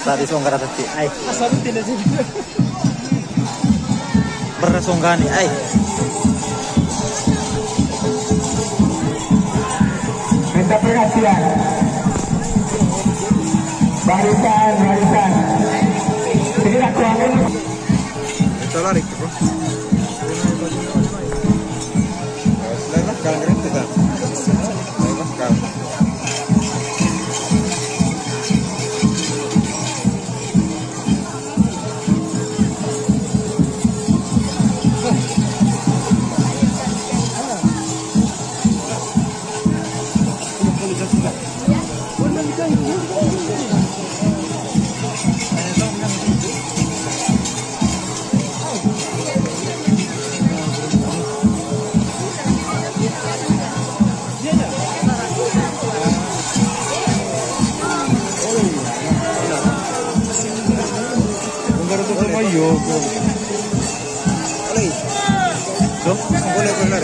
Tadi songgara tadi, ay. Bersonggani, ay. Minta perhatian. Barisan. Tidak kuangin. Itu lari itu, bro. Selain kalau keren tidak. Selain kalau. Boleh benar.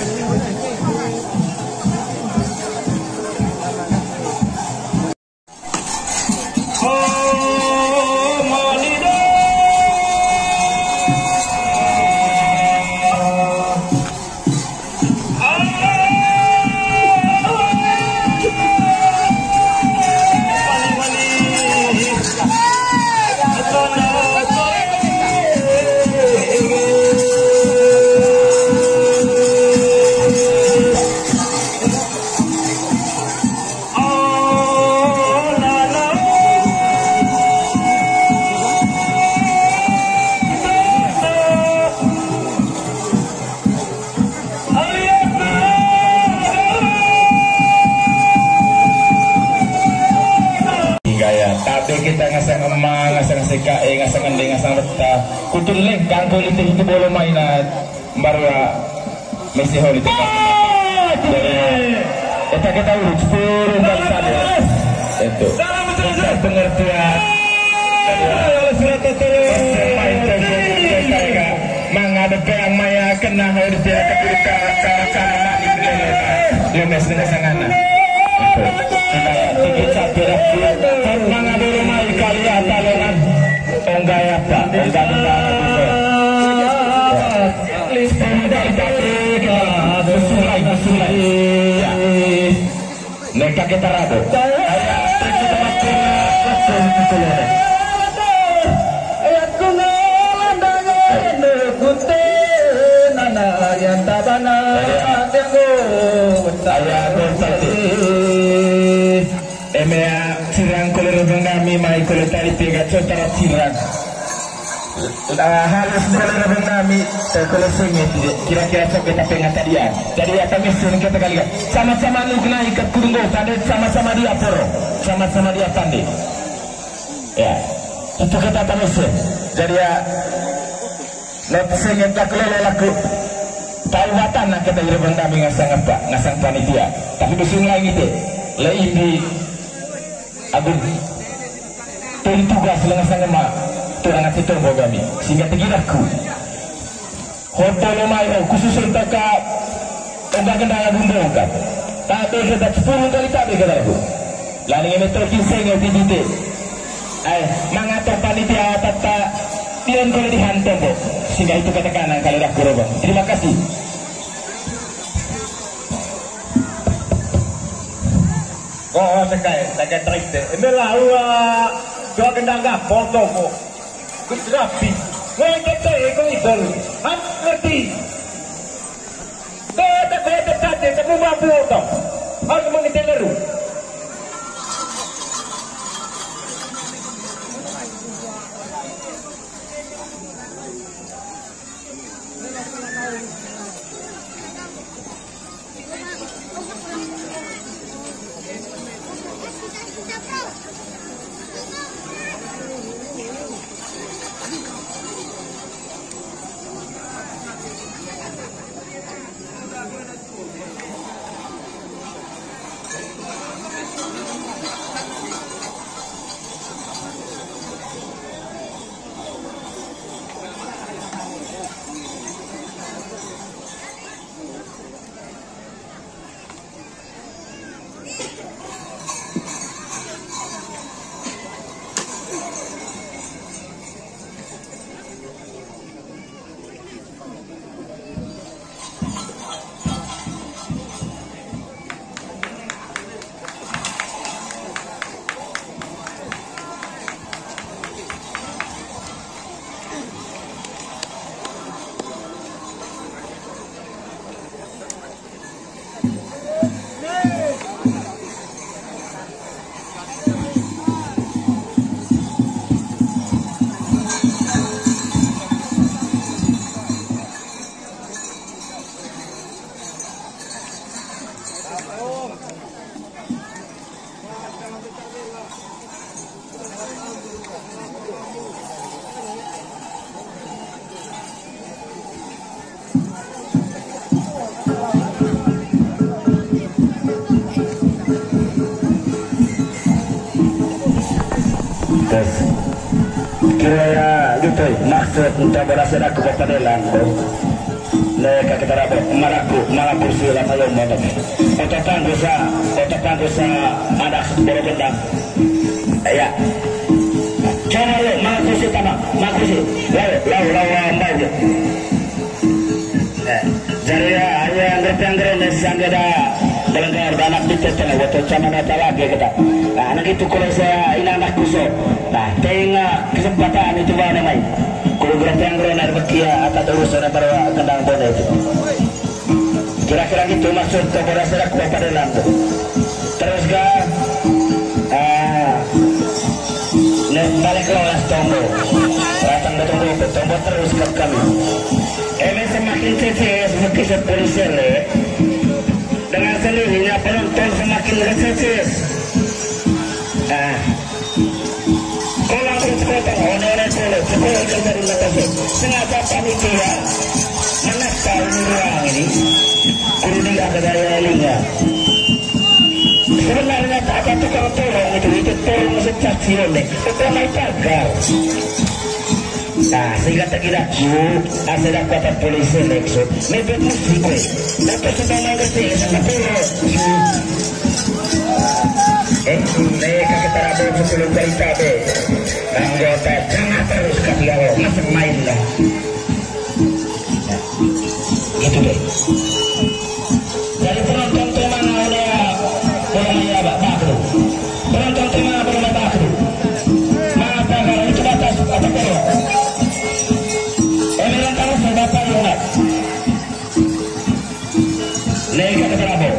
Kita ngasang emang, ngasang CKE, ngasang ende, ngasang reta. Kutu leng kangko itu bolo mainan baru mesti hol itu. Kita urut 10 kali saja. Itu. Pengertian. Mangada yang maya kena harus dia ketika cara dia mesti ngasangana. Kita berak mangada rumah kali atalan enggak pak enggak besulai neka kita rado yang tabana emea cirang kolor benami mai kolor tali pega cotara cirang halus kolor benami kolor sengit kira-kira sok kita pengat tadian jadi apa mesin kita kali sama-sama nugna ikat kurunggo tadi sama-sama dia poro sama-sama dia tandi ya itu kata mesin jadi ya not sengit tak kelola laku tawatan nak kita ira benami ngasang apa ngasang panitia tapi musim lain itu lebih agung tuli tugas lengan sama tu anak itu kami sehingga tegiraku hotel mai khusus untuk enggak bumbu kan tapi kita 10 kali tapi kita aku lalu ini terkisah yang dijite mengatur panitia tata pion kalau dihantam sehingga itu katakan kalau dah kurang terima kasih. Oh, sekai trik deh. Inilah dua kendaga foto mo. Kudrapi. Mau kita ikut ikut. Ngerti. Kata tadi kamu mampu toh. Harus mengiteleru. Terus kira gitu maksud untuk berasa aku kepada Lando. Mereka kita dapat malah kursi lama yang mau tapi ototan dosa ada berbeda. Ya. Jangan lo malah kursi tanah, malah kursi. Lalu ambil. Jadi hanya anggere sanggada Belenggar anak di tetangga waktu zaman Natal lagi kita. Nah anak itu kalau saya ini anak kusok. Nah tengah kesempatan itu mana main. Kalau bertengger dari bekia atau terus ada pada kendang bola itu. Kira-kira gitu maksud kepada saya kepada lantai. Terus kan, balik kelas tombol. Datang ke tombol terus ke kami. Ini semakin cece semakin polisi le. Dengan sendirinya penonton semakin resesis. Kalau berkata orang-orang soleh, sekolah dari Makassar, sengaja panitia menakar ruang ini, guru tidak ada daya linya. Sebenarnya tak ada tukang tolong itu tolong secaci oleh, itu naik pagar. Nah, sehingga tak kira asal kata polisi lekso, mepet musik, mepet sudah mengerti, sangat turun. Mereka keterabur sebelum dari cabe. Anggota jangan terus ketiga masuk main lah. Itu deh. Jadi penonton teman oleh boleh bakru. Penonton teman boleh bakru. Mengapa kalau itu batas apa perlu? Emilan kalau sudah perlu nak. Mereka keterabur.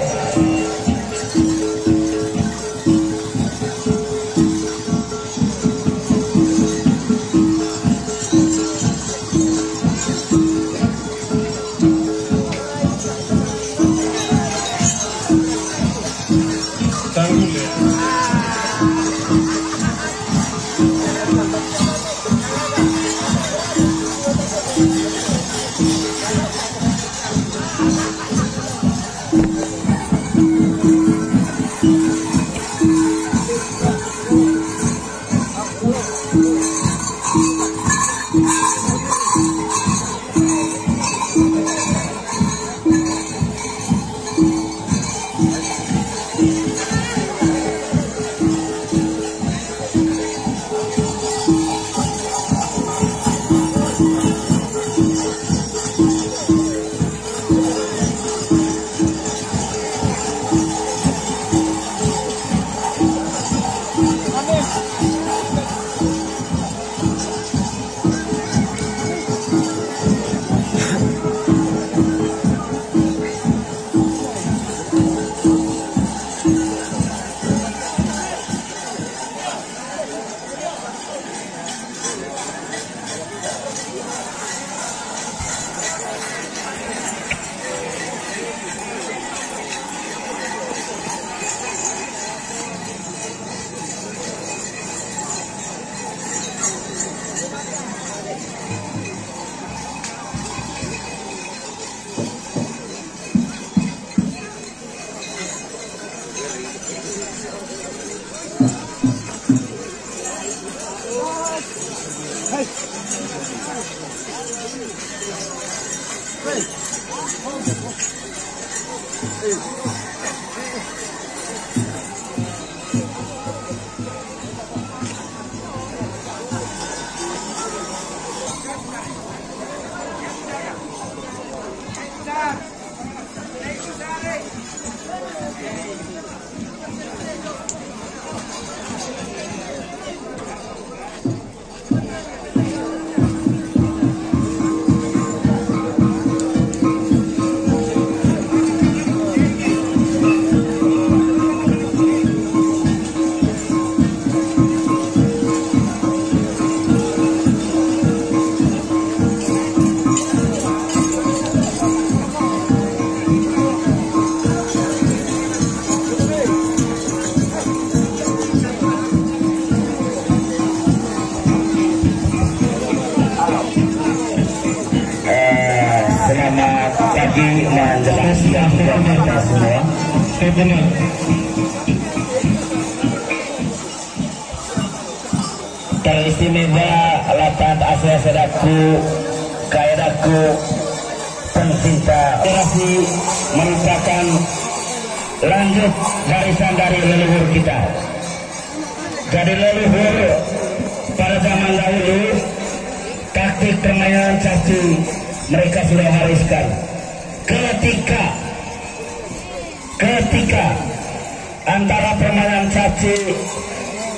pagi menjelang siang kita semua. Benar. teristimewa lapan asal sedaku kaedaku pencinta generasi merupakan lanjut barisan dari leluhur kita. Jadi leluhur pada zaman dahulu taktik permainan caci mereka sudah wariskan. Ketika antara permainan caci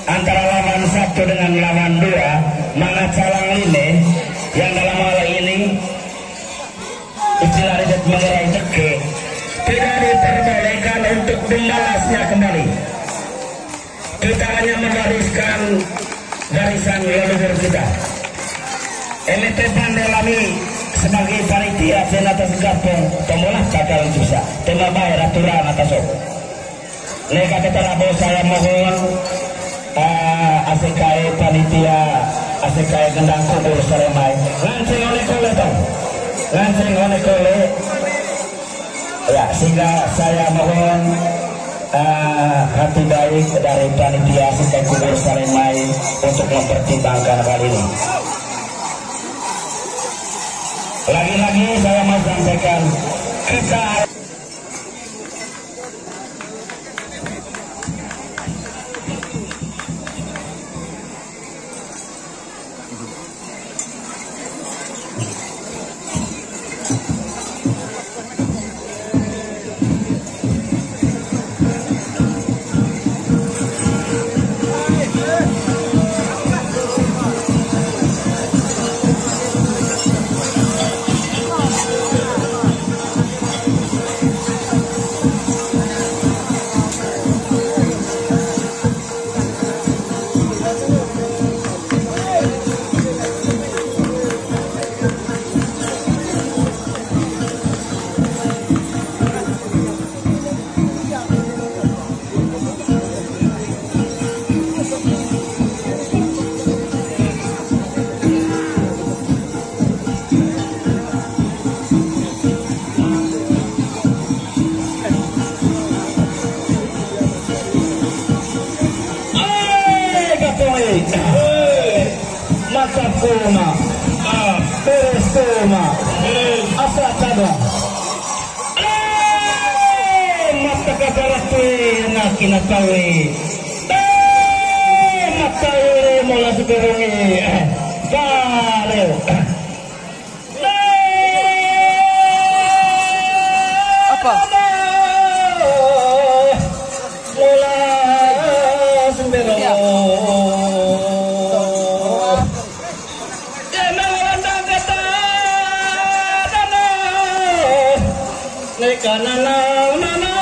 antara lawan satu dengan lawan dua mana calang lini yang dalam hal ini istilah riset mengerai teke tidak diperbolehkan untuk membalasnya kembali. Kita hanya mewariskan barisan leluhur kita. MT Pandelami sebagai panitia senata segapung tomolah bakal susah tema bayar aturan atas sok. Neka keterabo saya mohon ACKI panitia ACKI gendang kubur Saremai lancing oleh kole tong lancing oleh kole ya, sehingga saya mohon hati baik dari panitia ACKI kubur Saremai untuk mempertimbangkan hal ini. Lagi-lagi saya mau sampaikan kita Koma, beres koma, asa cadong. Mata kacaratu nak kinakawi. Mata ure mula sekarungi. Baleo. Apa? Mula sekarungi. Kanana mana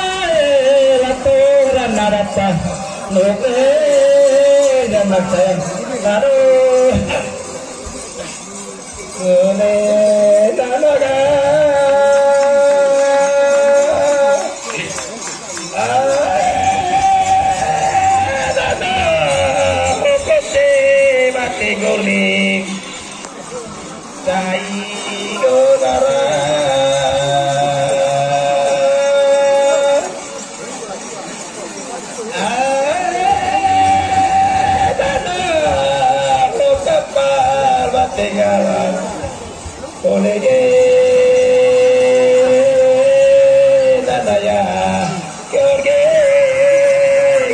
laturan narata noke gamate laru ne danaga dana kote bati goli dai godara tinggalan oleh dadaya keorge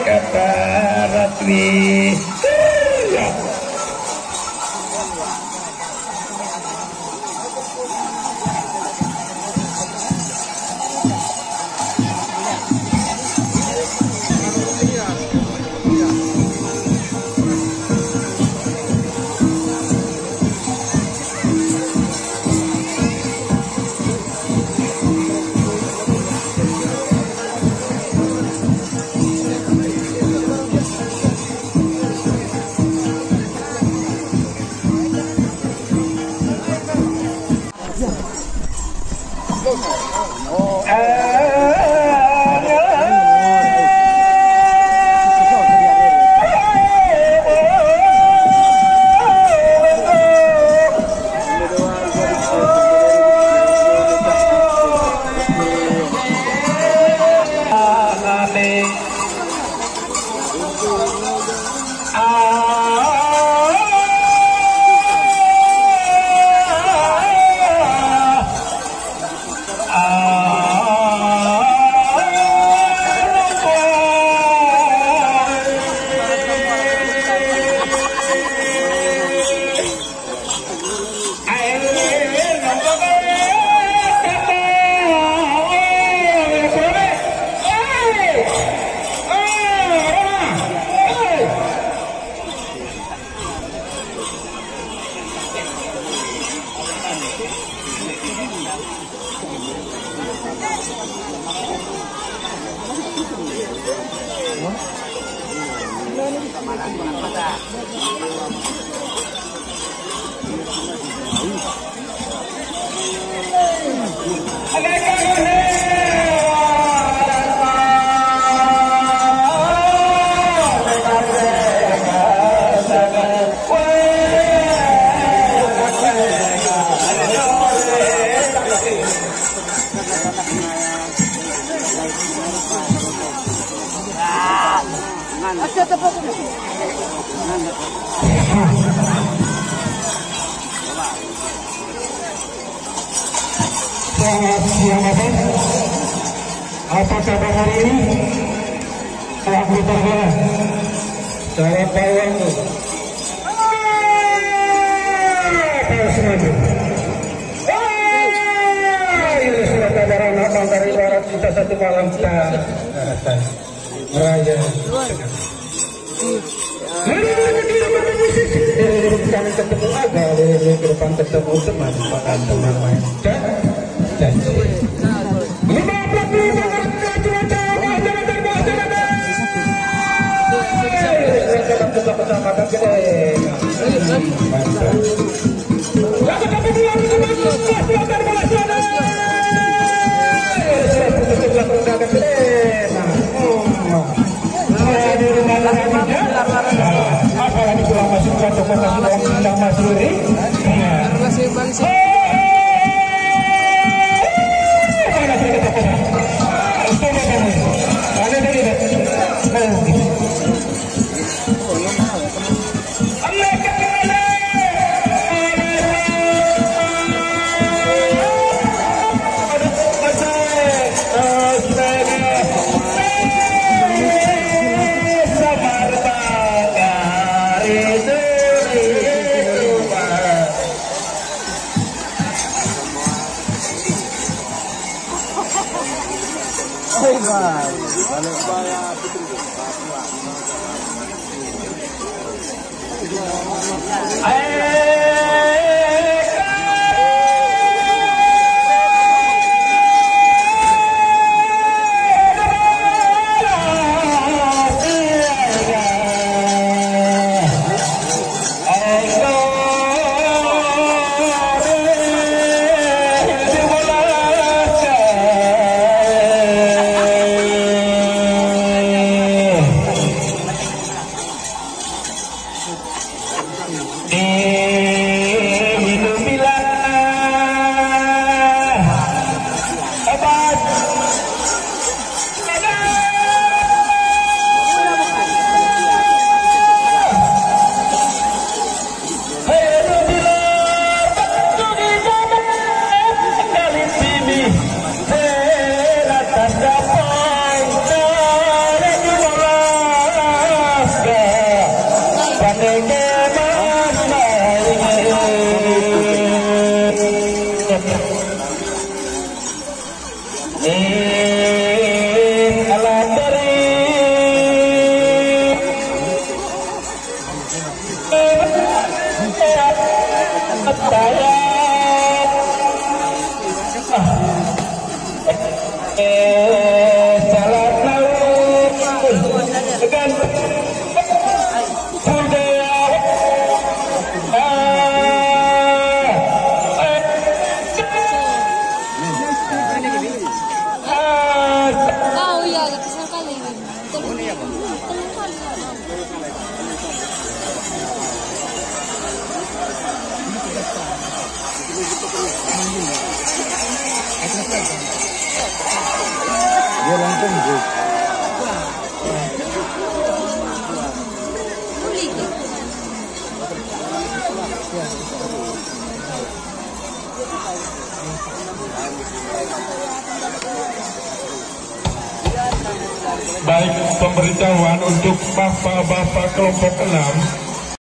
kata ratwi Selamat siang apa kabar hari ini? Selamat berterima. Selamat pagi. Ini surat kabaran abang dari barat kita satu malam kita Raya. Kami ketemu agak di depan ketemu teman main. Apalagi pulang masuk ke toko sudah masuk ini. Dia langsung break. Baik, pemberitahuan untuk bapak-bapak kelompok 6